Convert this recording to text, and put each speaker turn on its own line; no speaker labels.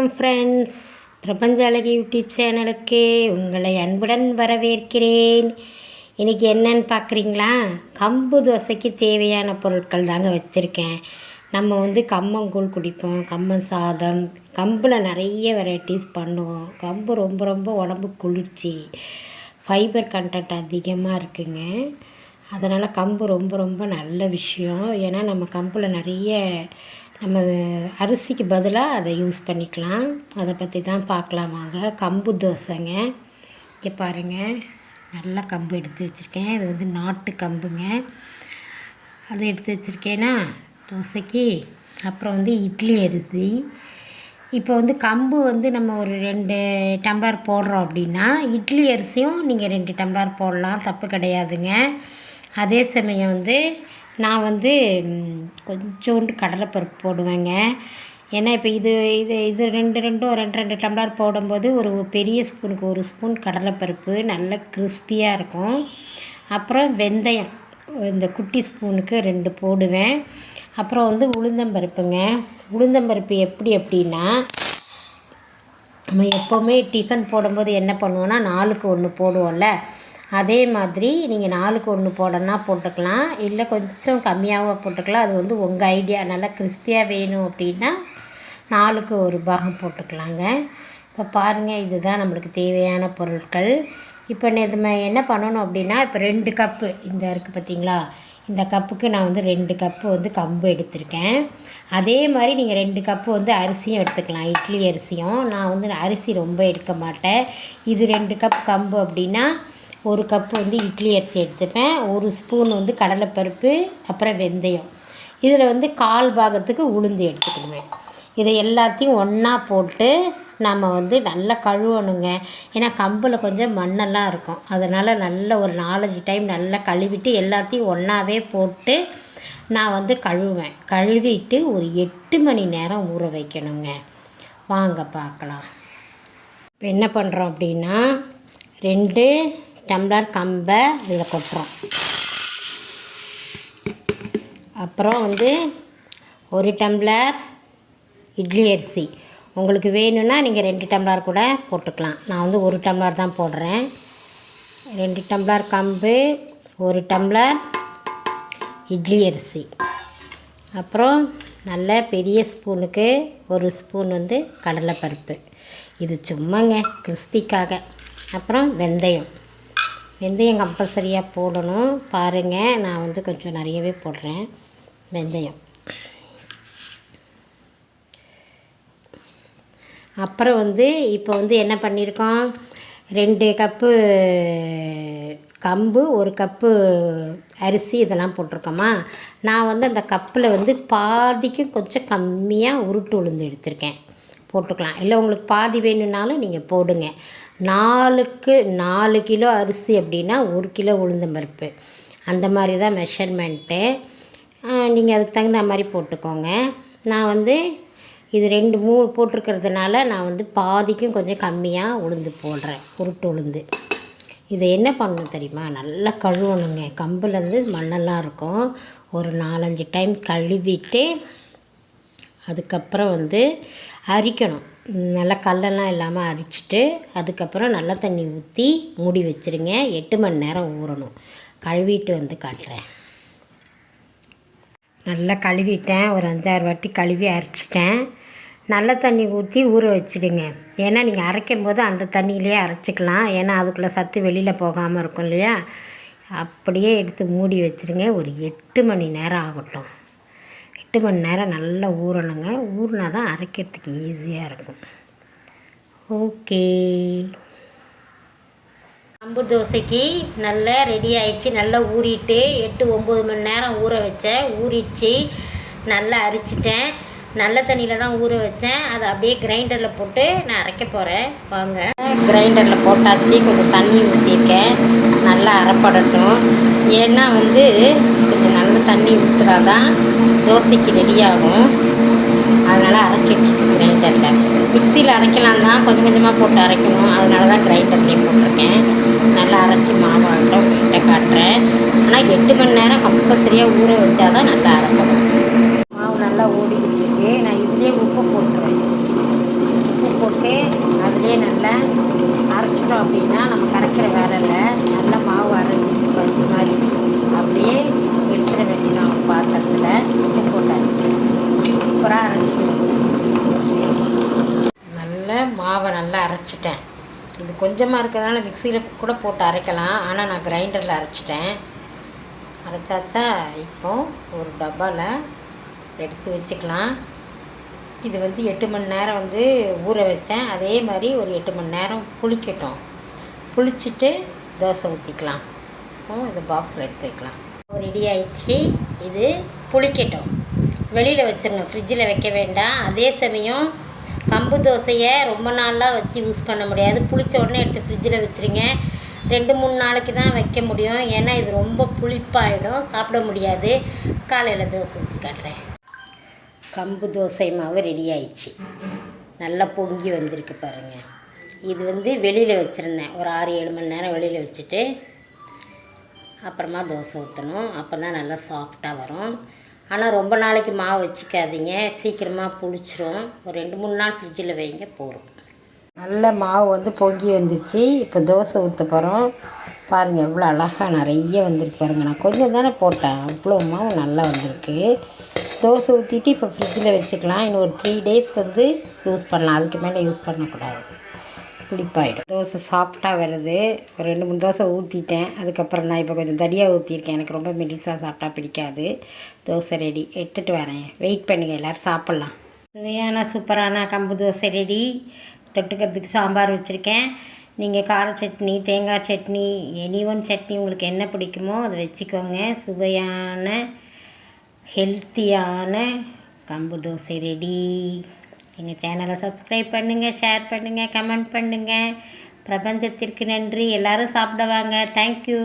வணக்கம் ஃப்ரெண்ட்ஸ், பிரபஞ்ச அழகி யூடியூப் சேனலுக்கு உங்களை அன்புடன் வரவேற்கிறேன். இன்றைக்கி என்னன்னு பார்க்குறீங்களா? கம்பு தோசைக்கு தேவையான பொருட்கள் தாங்க வச்சுருக்கேன். நம்ம கம்மங்கூழ் குடிப்போம், கம்மன் சாதம், கம்பில் நிறைய வெரைட்டிஸ் பண்ணுவோம். கம்பு ரொம்ப ரொம்ப உடம்பு குளிர்ச்சி, ஃபைபர் கண்டென்ட் அதிகமாக இருக்குங்க. அதனால் கம்பு ரொம்ப ரொம்ப நல்ல விஷயம். ஏன்னா நம்ம கம்பில் நிறைய நம்ம அரிசிக்கு பதிலாக அதை யூஸ் பண்ணிக்கலாம். அதை பற்றி தான் பார்க்கலாம் வாங்க. கம்பு தோசைங்க. இங்கே பாருங்கள், நல்லா கம்பு எடுத்து வச்சுருக்கேன். இது நாட்டு கம்புங்க. அதை எடுத்து வச்சுருக்கேன்னா தோசைக்கு. அப்புறம் இட்லி அரிசி. இப்போ கம்பு நம்ம ஒரு 2 டம்ளர் போடுறோம் அப்படின்னா இட்லி அரிசியும் நீங்கள் 2 டம்ளர் போடலாம், தப்பு கிடையாதுங்க. அதே சமயம் நான் கொஞ்சோண்டு கடலைப்பருப்பு போடுவேங்க. ஏன்னா இப்போ இது ரெண்டு டம்ளர் போடும்போது ஒரு பெரிய ஸ்பூனுக்கு 1 ஸ்பூன் கடலைப்பருப்பு நல்ல கிறிஸ்பியாக இருக்கும். அப்புறம் வெந்தயம் இந்த குட்டி ஸ்பூனுக்கு 2 போடுவேன். அப்புறம் உளுந்தம்பருப்புங்க. உளுந்தம்பருப்பு அப்படின்னா நம்ம எப்போவுமே டிஃபன் போடும்போது என்ன பண்ணுவோன்னா 4க்கு 1 போடுவோம்ல, அதே மாதிரி நீங்கள் 4க்கு 1 போடணுன்னா போட்டுக்கலாம், இல்லை கொஞ்சம் கம்மியாகவும் போட்டுக்கலாம். அது உங்கள் ஐடியா. நல்லா கிறிஸ்பியாக வேணும் அப்படின்னா 4க்கு 1 பாகம் போட்டுக்கலாங்க. இப்போ பாருங்கள், இதுதான் நம்மளுக்கு தேவையான பொருட்கள். இப்போ நம்ம என்ன பண்ணணும் அப்படின்னா, இப்போ 2 கப்பு இந்த இருக்குது பார்த்தீங்களா, இந்த கப்புக்கு நான் 2 கப்பு கம்பு எடுத்திருக்கேன். அதே மாதிரி நீங்கள் 2 கப்பு அரிசியும் எடுத்துக்கலாம், இட்லி அரிசியும். நான் அரிசி ரொம்ப எடுக்க மாட்டேன். இது 2 கப் கம்பு அப்படின்னா 1 கப்பு இட்லி அரிசி எடுத்துப்பேன். 1 ஸ்பூன் கடலைப்பருப்பு, அப்புறம் வெந்தயம். இதில் 1/4 பாகத்துக்கு உளுந்து எடுத்துக்கிடுவேன். இதை எல்லாத்தையும் ஒன்றா போட்டு நம்ம நல்லா கழுவணுங்க. ஏன்னா கம்பில் கொஞ்சம் மண்ணெல்லாம் இருக்கும். அதனால் நல்லா ஒரு 4-5 டைம் நல்லா கழுவிட்டு எல்லாத்தையும் ஒன்றாவே போட்டு நான் கழுவுவேன். கழுவிட்டு ஒரு 8 மணி நேரம் ஊற வைக்கணுங்க. வாங்க பார்க்கலாம். இப்போ என்ன பண்ணுறோம் அப்படின்னா, 2 டம்ளர் கம்பை இதில் கொட்டுறோம். அப்புறம் 1 டம்ளர் இட்லி அரிசி. உங்களுக்கு வேணும்னா நீங்கள் 2 டம்ளர் கூட போட்டுக்கலாம். நான் 1 டம்ளர் தான் போடுறேன். 2 டம்ளர் கம்பு, 1 டம்ளர் இட்லி அரிசி. அப்புறம் நல்ல பெரிய ஸ்பூனுக்கு 1 ஸ்பூன் கடலைப்பருப்பு. இது சும்மாங்க கிறிஸ்பிக்காக. அப்புறம் வெந்தயம் கம்பல்சரியாக போடணும். பாருங்கள், நான் கொஞ்சம் நிறையவே போடுறேன் வெந்தயம். அப்புறம் இப்போ என்ன பண்ணியிருக்கோம், 2 கப்பு கம்பு, 1 கப்பு அரிசி இதெல்லாம் போட்டிருக்கோமா. நான் அந்த கப்பில் பாதிக்கும் கொஞ்சம் கம்மியாக உருட்டு உளுந்து எடுத்திருக்கேன், போட்டுக்கலாம். இல்லை உங்களுக்கு பாதி வேணும்னாலும் நீங்கள் போடுங்க. 4க்கு 4 கிலோ அரிசி அப்படின்னா 1 கிலோ உளுந்தம்பருப்பு. அந்த மாதிரி தான் மெஷர்மெண்ட்டு. நீங்கள் அதுக்கு தகுந்த மாதிரி போட்டுக்கோங்க. நான் இது 2 3 போட்டிருக்கிறதுனால நான் பாதிக்கும் கொஞ்சம் கம்மியாக உளுந்து போடுறேன், உருட்டு உளுந்து. இதை என்ன பண்ணணும் தெரியுமா, நல்லா கழுவணுங்க. கம்புலேருந்து மண்ணெல்லாம் இருக்கும். ஒரு 4-5 டைம் கழுவிட்டு அதுக்கப்புறம் அரிக்கணும். நல்லா கல்லெல்லாம் இல்லாமல் அரிச்சிட்டு அதுக்கப்புறம் நல்ல தண்ணி ஊற்றி மூடி வச்சுருங்க. 8 மணி நேரம் ஊறணும். கழுவிட்டு காட்டுறேன். நல்லா கழுவிட்டேன். ஒரு 5-6 வாட்டி கழுவி அரைச்சிட்டேன். நல்ல தண்ணி ஊற்றி ஊற வச்சுடுங்க. ஏன்னா நீங்கள் அரைக்கும் போது அந்த தண்ணியிலே அரைச்சிக்கலாம். ஏன்னா அதுக்குள்ளே சத்து வெளியில் போகாமல் இருக்கும் இல்லையா. அப்படியே எடுத்து மூடி வச்சுருங்க. ஒரு 8 மணி நேரம் ஆகட்டும். 8 மணி நேரம் நல்லா ஊறணுங்க. ஊறினா தான் அரைக்கிறதுக்கு ஈஸியாக இருக்கும். ஓகே, கம்பு தோசைக்கு நல்லா ரெடி ஆகிடுச்சு. நல்லா ஊறிட்டு 8-9 மணி நேரம் ஊற வச்சேன். ஊறிடுச்சு. நல்லா அரிச்சிட்டேன். நல்ல தண்ணியில் தான் ஊற வச்சேன். அதை அப்படியே கிரைண்டரில் போட்டு நான் அரைக்க போகிறேன். வாங்க, கிரைண்டரில் போட்டாச்சு. கொஞ்சம் தண்ணி ஊற்றிருக்கேன். நல்லா அரைப்படட்டும். ஏன்னா கொஞ்சம் நல்ல தண்ணி ஊற்றுறா தான் தோசைக்கு ரெடியாகும். அதனால் அரைச்சிட்டு கிரைண்டரில். மிக்சியில் அரைக்கலாம் தான், கொஞ்சம் கொஞ்சமாக போட்டு அரைக்கணும். அதனால தான் கிரைண்டர்லேயே போட்டிருக்கேன். நல்லா அரைச்சி மாவாட்டம் கிட்ட காட்டுறேன். ஆனால் 8 மணி நேரம் கம்பல்சரியாக ஊற வச்சால் தான் நல்லா அரைப்படும். மாவு நல்லா ஓடிக்கிட்டு இருக்கு. நான் இதுலேயே உப்பு போட்டுறேன். உப்பு போட்டு அதிலே நல்லா அரைச்சிட்டோம் அப்படின்னா நம்ம கரைக்கிற வேலை இல்லை. நல்லா மாவு அரைச்சி பருப்பு மாதிரி அப்படியே எடுத்துட வேண்டியதான் ஒரு பாத்திரத்தில். உப்பு போட்டாச்சு, சூப்பராக அரைச்சி நல்லா மாவை நல்லா அரைச்சிட்டேன். இது கொஞ்சமாக இருக்கிறதுனால மிக்சியில் கூட போட்டு அரைக்கலாம், ஆனால் நான் கிரைண்டரில் அரைச்சிட்டேன். அரைச்சாச்சா, இப்போ ஒரு டப்பாவில் எடுத்து வச்சுக்கலாம். இது 8 மணி நேரம் ஊற வச்சேன். அதே மாதிரி ஒரு 8 மணி நேரம் புளிக்கட்டும். புளிச்சிட்டு தோசை ஊற்றிக்கலாம். இப்போ இது பாக்ஸில் எடுத்து வைக்கலாம். ரெடி ஆயிடுச்சு. இது புளிக்கட்டும். வெளியில் வச்சிடணும், ஃப்ரிட்ஜில் வைக்க வேண்டாம். அதே சமயம் கம்பு தோசையை ரொம்ப நாளாக வச்சு யூஸ் பண்ண முடியாது. புளித்த உடனே எடுத்து ஃப்ரிட்ஜில் வச்சுருங்க. 2-3 நாளைக்கு தான் வைக்க முடியும். ஏன்னா இது ரொம்ப புளிப்பாயிடும், சாப்பிட முடியாது. காலையில் தோசை ஊற்றி காட்டுறேன். கம்பு தோசை மாவு ரெடி ஆயிடுச்சு. நல்லா பொங்கி வந்திருக்கு பாருங்கள். இது வெளியில் வச்சுருந்தேன். ஒரு 6-7 மணி நேரம் வெளியில் வச்சுட்டு அப்புறமா தோசை ஊற்றணும். அப்போ தான் நல்லா சாஃப்டாக வரும். ஆனால் ரொம்ப நாளைக்கு மாவு வச்சுக்காதீங்க, சீக்கிரமாக புளிச்சிரும். ஒரு 2-3 நாள் ஃப்ரிட்ஜில் வைங்க போதும். நல்ல மாவு பொங்கி வந்துடுச்சு. இப்போ தோசை ஊற்ற போகிறோம். பாருங்கள் எவ்வளோ அழகாக நிறைய வந்திருக்கு பாருங்கள். நான் கொஞ்சம் தானே போட்டேன், அவ்வளோ மாவு நல்லா வந்திருக்கு. தோசை ஊற்றிட்டு இப்போ ஃப்ரிட்ஜில் வச்சுக்கலாம். இன்னும் ஒரு 3 டேஸ் யூஸ் பண்ணலாம். அதுக்கு மேலே யூஸ் பண்ணக்கூடாது, புளிப்பாயிடும். தோசை சாஃப்டாக வருது. ஒரு 2-3 தோசை ஊற்றிட்டேன். அதுக்கப்புறம் நான் இப்போ கொஞ்சம் தடியாக ஊற்றிருக்கேன். எனக்கு ரொம்ப மெலிசாக சாப்பிட்டா பிடிக்காது. தோசை ரெடி, எடுத்துகிட்டு வரேன். வெயிட் பண்ணுங்கள், எல்லோரும் சாப்பிட்லாம். சுவையான சூப்பரான கம்பு தோசை ரெடி. தொட்டுக்கிறதுக்கு சாம்பார் வச்சுருக்கேன். நீங்கள் கார சட்னி, தேங்காய் சட்னி, எனி சட்னி உங்களுக்கு என்ன பிடிக்குமோ அதை வச்சுக்கோங்க. சுவையான ஹெல்த்தியான கம்பு தோசை ரெடி. எங்கள் சேனலை சப்ஸ்கிரைப் பண்ணுங்கள், ஷேர் பண்ணுங்கள், கமெண்ட் பண்ணுங்கள். பிரபஞ்சத்திற்கு நன்றி. எல்லோரும் சாப்பிட வாங்க. தேங்க்யூ.